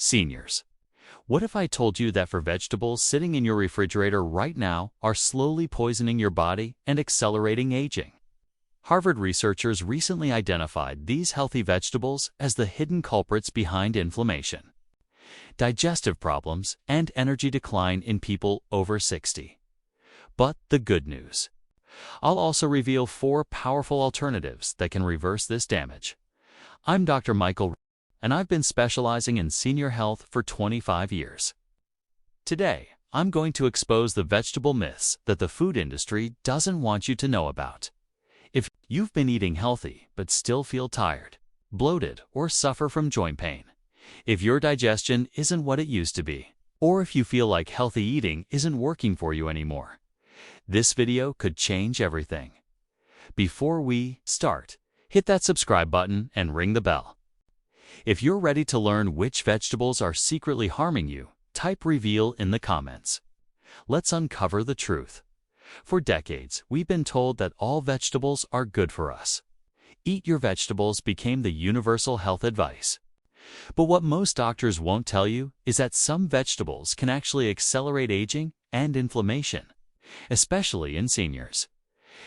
Seniors. What if I told you that for vegetables sitting in your refrigerator right now are slowly poisoning your body and accelerating aging? Harvard researchers recently identified these healthy vegetables as the hidden culprits behind inflammation, digestive problems, and energy decline in people over 60. But the good news. I'll also reveal 4 powerful alternatives that can reverse this damage. I'm Dr. Michael, and I've been specializing in senior health for 25 years. Today, I'm going to expose the vegetable myths that the food industry doesn't want you to know about. If you've been eating healthy but still feel tired, bloated, or suffer from joint pain, if your digestion isn't what it used to be, or if you feel like healthy eating isn't working for you anymore, this video could change everything. Before we start, hit that subscribe button and ring the bell. If you're ready to learn which vegetables are secretly harming you, type "reveal" in the comments. Let's uncover the truth. For decades, we've been told that all vegetables are good for us. Eat your vegetables became the universal health advice. But what most doctors won't tell you is that some vegetables can actually accelerate aging and inflammation, especially in seniors.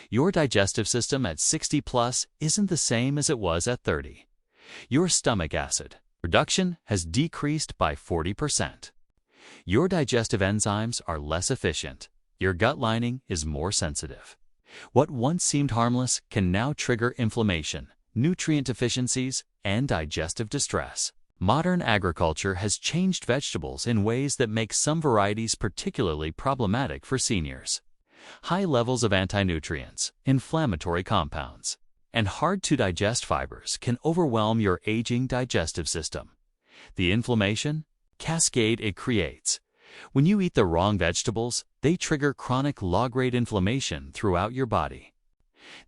Your digestive system at 60 plus isn't the same as it was at 30. Your stomach acid production has decreased by 40%. Your digestive enzymes are less efficient. Your gut lining is more sensitive. What once seemed harmless can now trigger inflammation, nutrient deficiencies, and digestive distress. Modern agriculture has changed vegetables in ways that make some varieties particularly problematic for seniors. High levels of anti-nutrients, inflammatory compounds, and hard-to-digest fibers can overwhelm your aging digestive system. The inflammation cascade it creates. When you eat the wrong vegetables, they trigger chronic low-grade inflammation throughout your body.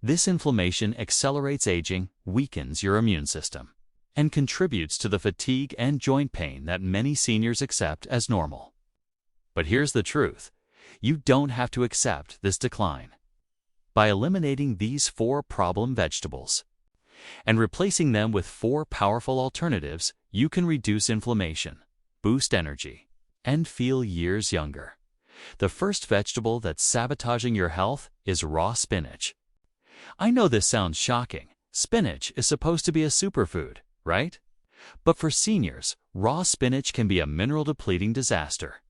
This inflammation accelerates aging, weakens your immune system, and contributes to the fatigue and joint pain that many seniors accept as normal. But here's the truth. You don't have to accept this decline. By eliminating these 4 problem vegetables and replacing them with 4 powerful alternatives, you can reduce inflammation, boost energy, and feel years younger. The first vegetable that's sabotaging your health is raw spinach. I know this sounds shocking. Spinach is supposed to be a superfood, right? But for seniors, raw spinach can be a mineral-depleting disaster.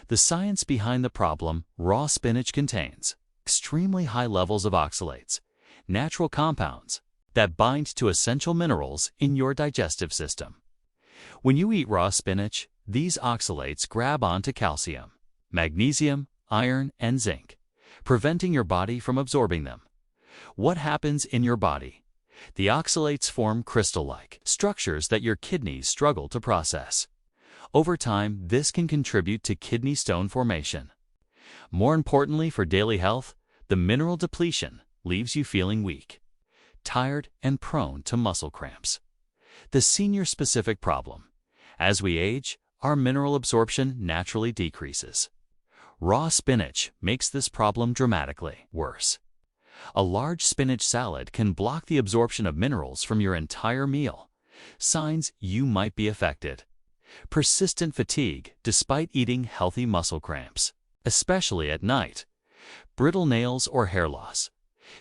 The science behind the problem: raw spinach contains extremely high levels of oxalates, natural compounds that bind to essential minerals in your digestive system. When you eat raw spinach, these oxalates grab onto calcium, magnesium, iron, and zinc, preventing your body from absorbing them. What happens in your body? The oxalates form crystal-like structures that your kidneys struggle to process. Over time, this can contribute to kidney stone formation. More importantly for daily health, the mineral depletion leaves you feeling weak, tired, and prone to muscle cramps. The senior-specific problem: as we age, our mineral absorption naturally decreases. Raw spinach makes this problem dramatically worse. A large spinach salad can block the absorption of minerals from your entire meal. Signs you might be affected: persistent fatigue despite eating healthy, muscle cramps, especially at night, brittle nails or hair loss,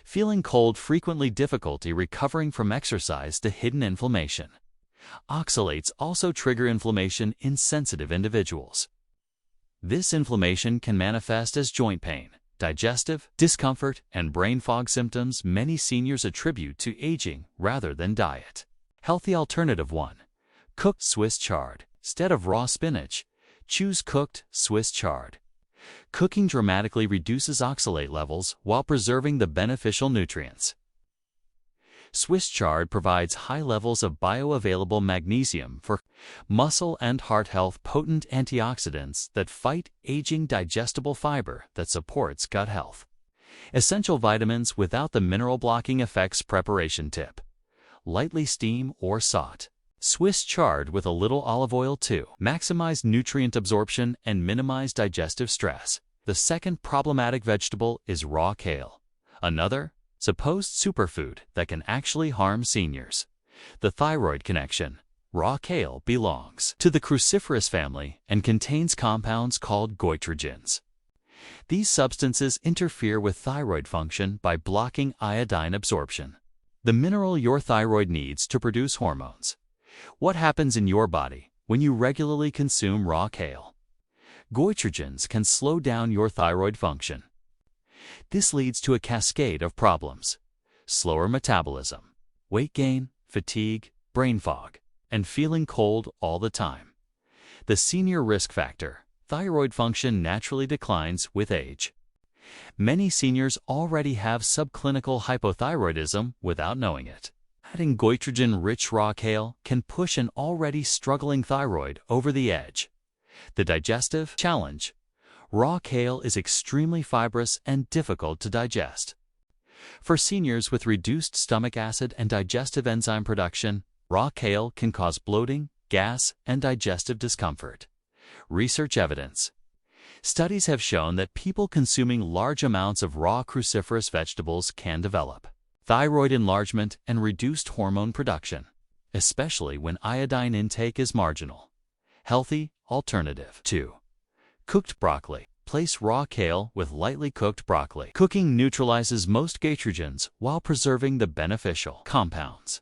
feeling cold, frequently difficulty recovering from exercise to hidden inflammation. Oxalates also trigger inflammation in sensitive individuals. This inflammation can manifest as joint pain, digestive discomfort, and brain fog, symptoms many seniors attribute to aging rather than diet. Healthy alternative 1. Cooked Swiss chard. Instead of raw spinach, choose cooked Swiss chard. Cooking dramatically reduces oxalate levels while preserving the beneficial nutrients. Swiss chard provides high levels of bioavailable magnesium for muscle and heart health, potent antioxidants that fight aging, digestible fiber that supports gut health, essential vitamins without the mineral-blocking effects. Preparation tip: lightly steam or saute Swiss chard with a little olive oil to maximize nutrient absorption and minimize digestive stress. The second problematic vegetable is raw kale, another supposed superfood that can actually harm seniors. The thyroid connection: Raw kale belongs to the cruciferous family and contains compounds called goitrogens. These substances interfere with thyroid function by blocking iodine absorption, the mineral your thyroid needs to produce hormones. What happens in your body when you regularly consume raw kale? Goitrogens can slow down your thyroid function. This leads to a cascade of problems: slower metabolism, weight gain, fatigue, brain fog, and feeling cold all the time. The senior risk factor: thyroid function naturally declines with age. Many seniors already have subclinical hypothyroidism without knowing it. Adding goitrogen-rich raw kale can push an already struggling thyroid over the edge. The digestive challenge: raw kale is extremely fibrous and difficult to digest. For seniors with reduced stomach acid and digestive enzyme production, raw kale can cause bloating, gas, and digestive discomfort. Research evidence: studies have shown that people consuming large amounts of raw cruciferous vegetables can develop thyroid enlargement and reduced hormone production, especially when iodine intake is marginal. Healthy alternative: 2. Cooked broccoli. Place raw kale with lightly cooked broccoli. Cooking neutralizes most goitrogens while preserving the beneficial compounds.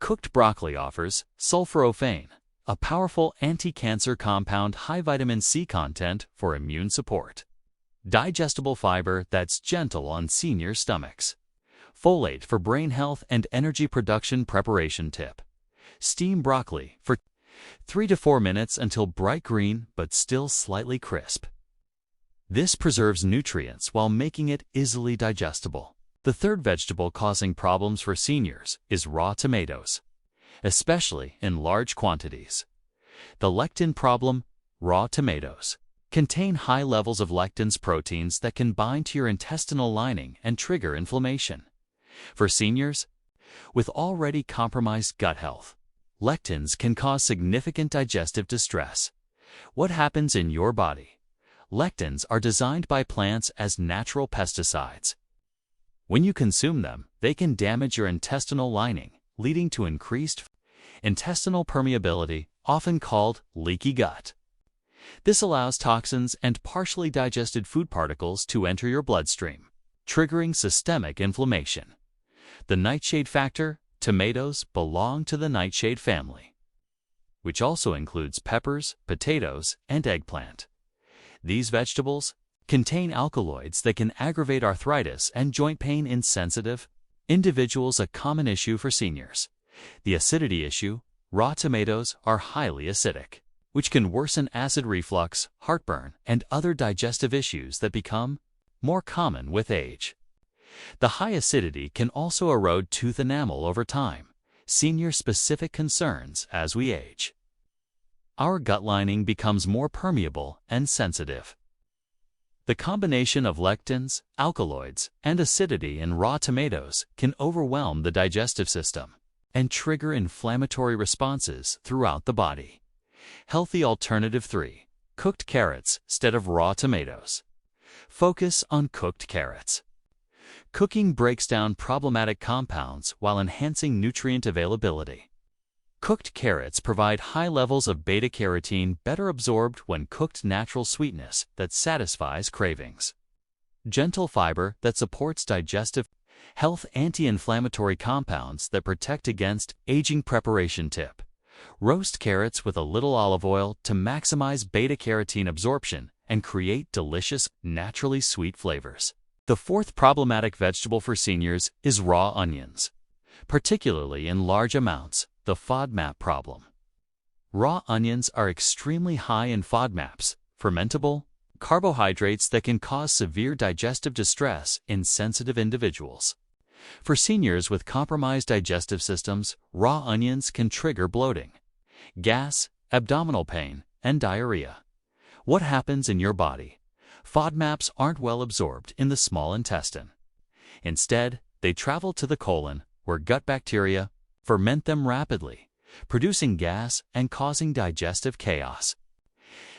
Cooked broccoli offers sulforaphane, a powerful anti-cancer compound, high vitamin C content for immune support, digestible fiber that's gentle on senior stomachs, folate for brain health and energy production. Preparation tip: steam broccoli for 3 to 4 minutes until bright green but still slightly crisp. This preserves nutrients while making it easily digestible. The third vegetable causing problems for seniors is raw tomatoes, especially in large quantities. The lectin problem: raw tomatoes contain high levels of lectins, proteins that can bind to your intestinal lining and trigger inflammation. For seniors with already compromised gut health, lectins can cause significant digestive distress. What happens in your body? Lectins are designed by plants as natural pesticides. When you consume them, they can damage your intestinal lining, leading to increased intestinal permeability, often called leaky gut. This allows toxins and partially digested food particles to enter your bloodstream, triggering systemic inflammation. The nightshade factor: tomatoes belong to the nightshade family, which also includes peppers, potatoes, and eggplant. These vegetables contain alkaloids that can aggravate arthritis and joint pain in sensitive individuals, a common issue for seniors. The acidity issue: raw tomatoes are highly acidic, which can worsen acid reflux, heartburn, and other digestive issues that become more common with age. The high acidity can also erode tooth enamel over time, senior-specific concerns as we age. Our gut lining becomes more permeable and sensitive. The combination of lectins, alkaloids, and acidity in raw tomatoes can overwhelm the digestive system and trigger inflammatory responses throughout the body. Healthy alternative: 3. Cooked carrots instead of raw tomatoes. Focus on cooked carrots. Cooking breaks down problematic compounds while enhancing nutrient availability. Cooked carrots provide high levels of beta-carotene, better absorbed when cooked, natural sweetness that satisfies cravings, gentle fiber that supports digestive health, anti-inflammatory compounds that protect against aging. Preparation tip: roast carrots with a little olive oil to maximize beta-carotene absorption and create delicious, naturally sweet flavors. The fourth problematic vegetable for seniors is raw onions, particularly in large amounts. The FODMAP problem. Raw onions are extremely high in FODMAPs, fermentable carbohydrates that can cause severe digestive distress in sensitive individuals. For seniors with compromised digestive systems, raw onions can trigger bloating, gas, abdominal pain, and diarrhea. What happens in your body? FODMAPs aren't well absorbed in the small intestine. Instead, they travel to the colon, where gut bacteria ferment them rapidly, producing gas and causing digestive chaos.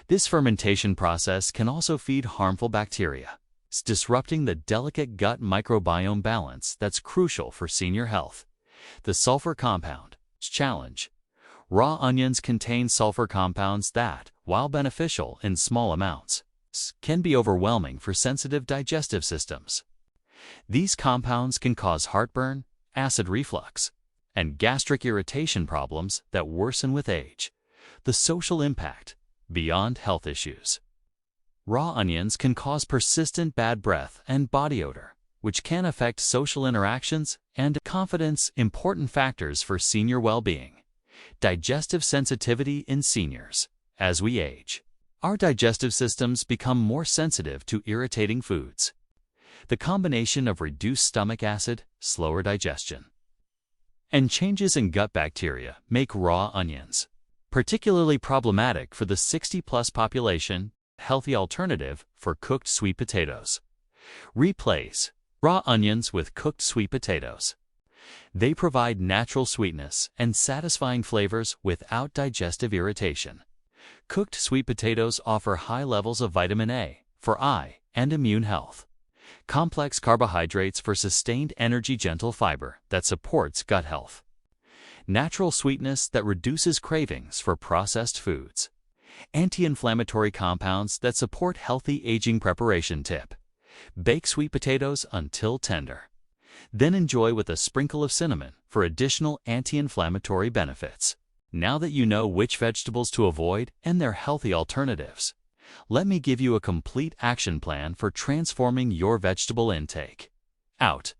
This fermentation process can also feed harmful bacteria, disrupting the delicate gut microbiome balance that's crucial for senior health. The sulfur compound challenge: Raw onions contain sulfur compounds that, while beneficial in small amounts, can be overwhelming for sensitive digestive systems. These compounds can cause heartburn, acid reflux, and gastric irritation problems that worsen with age. The social impact, beyond health issues. Raw onions can cause persistent bad breath and body odor, which can affect social interactions and confidence, important factors for senior well-being. Digestive sensitivity in seniors. As we age, our digestive systems become more sensitive to irritating foods. The combination of reduced stomach acid, slower digestion, and changes in gut bacteria make raw onions particularly problematic for the 60-plus population. Healthy alternative for cooked sweet potatoes. Replace raw onions with cooked sweet potatoes. They provide natural sweetness and satisfying flavors without digestive irritation. Cooked sweet potatoes offer high levels of vitamin A for eye and immune health, complex carbohydrates for sustained energy, gentle fiber that supports gut health, natural sweetness that reduces cravings for processed foods, anti-inflammatory compounds that support healthy aging. Preparation tip: bake sweet potatoes until tender. Then enjoy with a sprinkle of cinnamon for additional anti-inflammatory benefits. Now that you know which vegetables to avoid and their healthy alternatives, let me give you a complete action plan for transforming your vegetable intake. Out.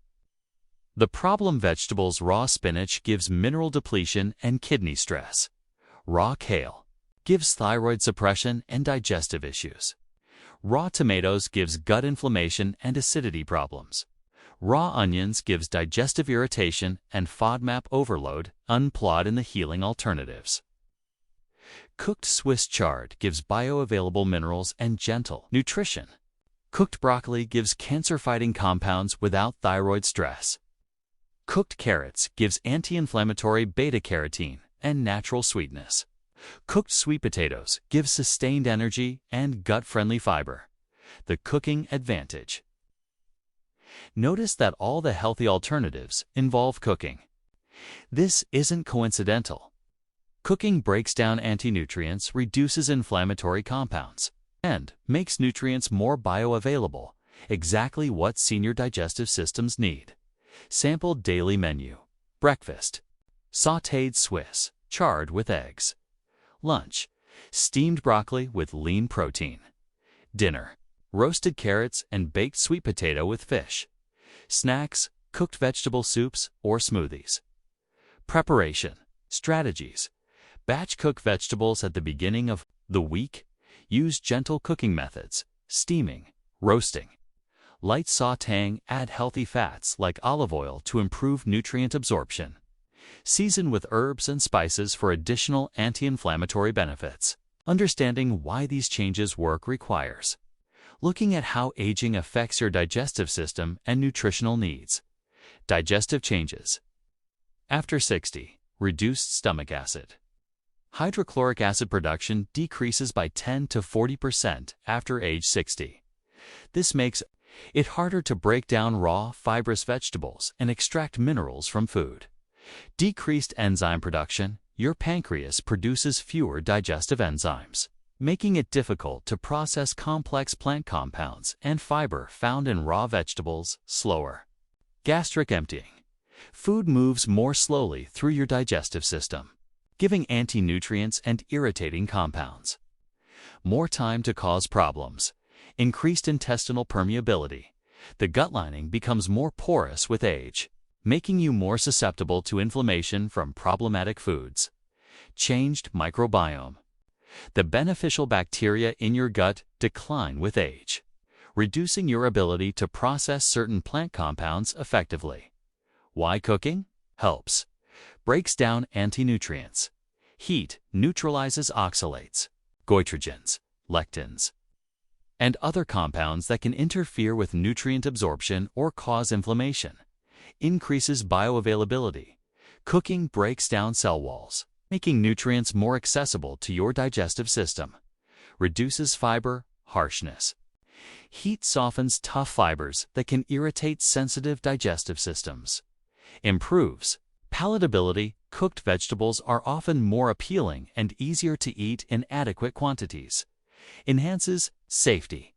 The problem vegetables: raw spinach gives mineral depletion and kidney stress. Raw kale gives thyroid suppression and digestive issues. Raw tomatoes gives gut inflammation and acidity problems. Raw onions gives digestive irritation and FODMAP overload. Unplot in the healing alternatives. Cooked Swiss chard gives bioavailable minerals and gentle nutrition. Cooked broccoli gives cancer-fighting compounds without thyroid stress. Cooked carrots gives anti-inflammatory beta-carotene and natural sweetness. Cooked sweet potatoes give sustained energy and gut-friendly fiber. The cooking advantage. Notice that all the healthy alternatives involve cooking. This isn't coincidental. Cooking breaks down anti-nutrients, reduces inflammatory compounds, and makes nutrients more bioavailable, exactly what senior digestive systems need. Sample daily menu. Breakfast: sautéed Swiss chard with eggs. Lunch: steamed broccoli with lean protein. Dinner: roasted carrots and baked sweet potato with fish. Snacks: cooked vegetable soups or smoothies. Preparation strategies: batch cook vegetables at the beginning of the week. Use gentle cooking methods: steaming, roasting, light sautéing. Add healthy fats like olive oil to improve nutrient absorption. Season with herbs and spices for additional anti-inflammatory benefits. Understanding why these changes work requires looking at how aging affects your digestive system and nutritional needs. Digestive changes. After 60, reduced stomach acid. Hydrochloric acid production decreases by 10 to 40% after age 60. This makes it harder to break down raw, fibrous vegetables and extract minerals from food. Decreased enzyme production. Your pancreas produces fewer digestive enzymes, making it difficult to process complex plant compounds and fiber found in raw vegetables. Slower gastric emptying. Food moves more slowly through your digestive system, giving anti-nutrients and irritating compounds more time to cause problems. Increased intestinal permeability. The gut lining becomes more porous with age, making you more susceptible to inflammation from problematic foods. Changed microbiome. The beneficial bacteria in your gut decline with age, reducing your ability to process certain plant compounds effectively. Why cooking helps? Breaks down anti-nutrients. Heat neutralizes oxalates, goitrogens, lectins, and other compounds that can interfere with nutrient absorption or cause inflammation. Increases bioavailability. Cooking breaks down cell walls, making nutrients more accessible to your digestive system. Reduces fiber harshness. Heat softens tough fibers that can irritate sensitive digestive systems. Improves palatability. cooked vegetables are often more appealing and easier to eat in adequate quantities. Enhances safety.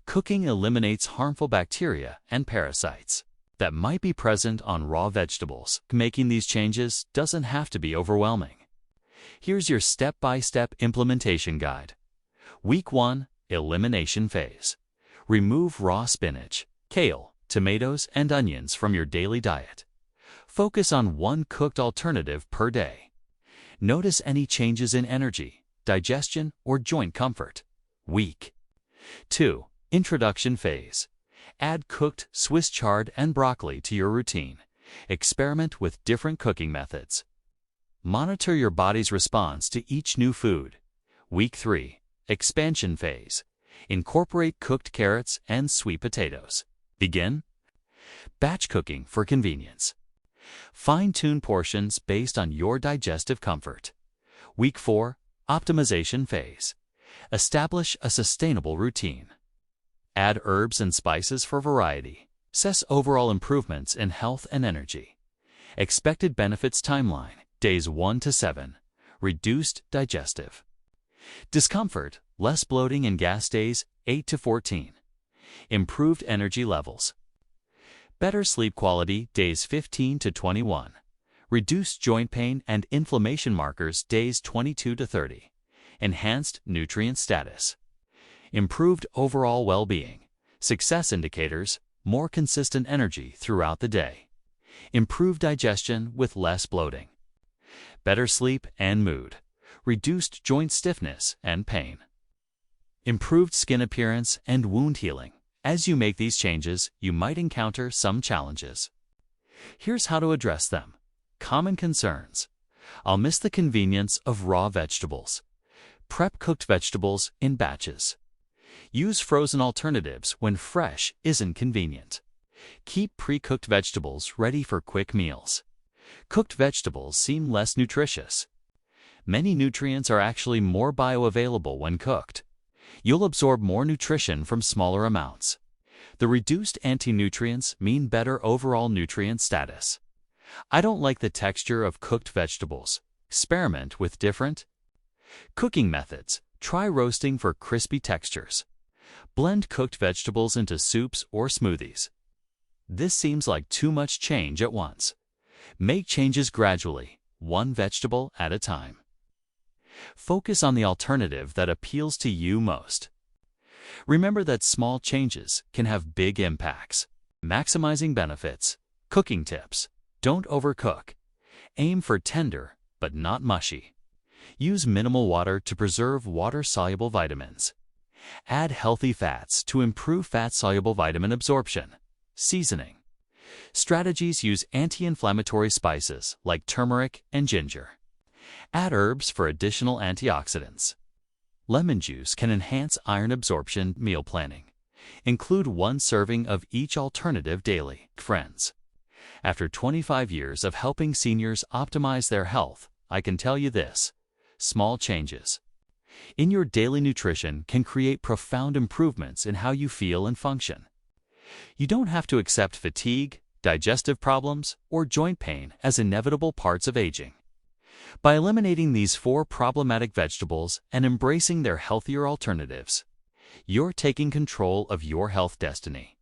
Cooking eliminates harmful bacteria and parasites that might be present on raw vegetables. Making these changes doesn't have to be overwhelming. Here's your step-by-step implementation guide. Week 1, Elimination Phase. Remove raw spinach, kale, tomatoes, and onions from your daily diet. Focus on one cooked alternative per day. Notice any changes in energy, digestion, or joint comfort. Week 2, Introduction Phase. Add cooked Swiss chard and broccoli to your routine. Experiment with different cooking methods. Monitor your body's response to each new food. Week 3, Expansion Phase. Incorporate cooked carrots and sweet potatoes. Begin batch cooking for convenience. Fine-tune portions based on your digestive comfort. Week 4, Optimization Phase. Establish a sustainable routine. Add herbs and spices for variety. Assess overall improvements in health and energy. Expected benefits timeline, days 1 to 7. Reduced digestive discomfort, less bloating and gas days 8 to 14. Improved energy levels. Better sleep quality days 15 to 21. Reduced joint pain and inflammation markers days 22 to 30. Enhanced nutrient status. Improved overall well-being. Success indicators, more consistent energy throughout the day. Improved digestion with less bloating. Better sleep and mood. Reduced joint stiffness and pain. Improved skin appearance and wound healing. As you make these changes, you might encounter some challenges. Here's how to address them. Common concerns. I'll miss the convenience of raw vegetables. Prep cooked vegetables in batches. Use frozen alternatives when fresh isn't convenient. Keep pre-cooked vegetables ready for quick meals. Cooked vegetables seem less nutritious. Many nutrients are actually more bioavailable when cooked. You'll absorb more nutrition from smaller amounts. The reduced anti-nutrients mean better overall nutrient status. I don't like the texture of cooked vegetables. Experiment with different cooking methods. Try roasting for crispy textures. Blend cooked vegetables into soups or smoothies. This seems like too much change at once. Make changes gradually, one vegetable at a time. Focus on the alternative that appeals to you most. Remember that small changes can have big impacts. Maximizing benefits. Cooking tips. Don't overcook. Aim for tender, but not mushy. Use minimal water to preserve water-soluble vitamins. Add healthy fats to improve fat-soluble vitamin absorption. Seasoning. Strategies use anti-inflammatory spices like turmeric and ginger. Add herbs for additional antioxidants. Lemon juice can enhance iron absorption. Meal planning. Include one serving of each alternative daily. Friends, after 25 years of helping seniors optimize their health, I can tell you this: small changes in your daily nutrition can create profound improvements in how you feel and function. You don't have to accept fatigue, digestive problems, or joint pain as inevitable parts of aging. By eliminating these 4 problematic vegetables and embracing their healthier alternatives, you're taking control of your health destiny.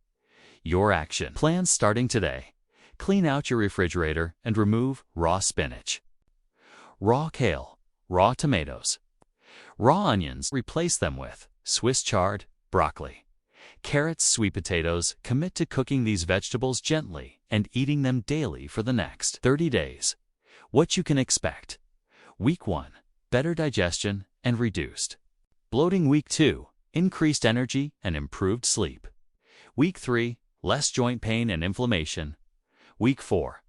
Your action plans starting today. Clean out your refrigerator and remove raw spinach, raw kale, raw tomatoes, raw onions. Replace them with Swiss chard, broccoli, carrots, sweet potatoes. Commit to cooking these vegetables gently and eating them daily for the next 30 days. What you can expect. Week 1, better digestion and reduced bloating. Week 2, increased energy and improved sleep. Week 3, less joint pain and inflammation. Week 4,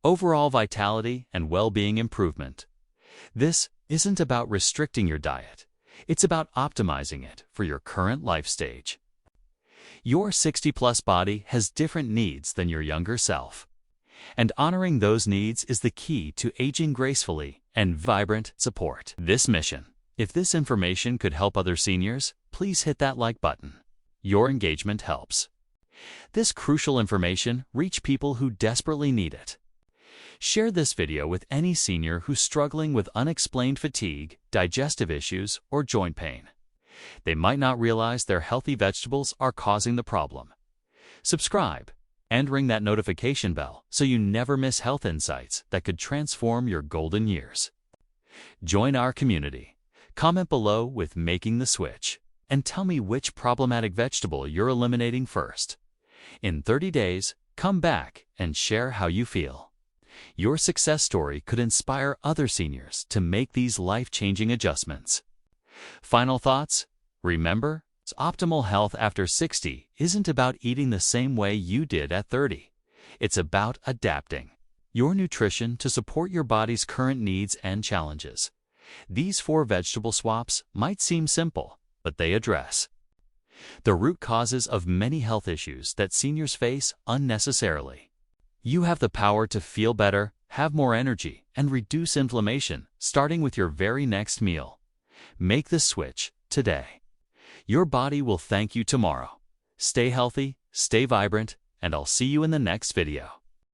overall vitality and well-being improvement. This isn't about restricting your diet. It's about optimizing it for your current life stage. Your 60-plus body has different needs than your younger self, and honoring those needs is the key to aging gracefully and vibrant. Support this mission. If this information could help other seniors, please hit that like button. Your engagement helps this crucial information reach people who desperately need it. Share this video with any senior who's struggling with unexplained fatigue, digestive issues, or joint pain. They might not realize their healthy vegetables are causing the problem. Subscribe and ring that notification bell so you never miss health insights that could transform your golden years. Join our community. Comment below with "Making the Switch" and tell me which problematic vegetable you're eliminating first. In 30 days, come back and share how you feel. Your success story could inspire other seniors to make these life-changing adjustments. Final thoughts? Remember, optimal health after 60 isn't about eating the same way you did at 30. It's about adapting your nutrition to support your body's current needs and challenges. These 4 vegetable swaps might seem simple, but they address the root causes of many health issues that seniors face unnecessarily. You have the power to feel better, have more energy, and reduce inflammation, starting with your very next meal. Make the switch today. Your body will thank you tomorrow. Stay healthy, stay vibrant, and I'll see you in the next video.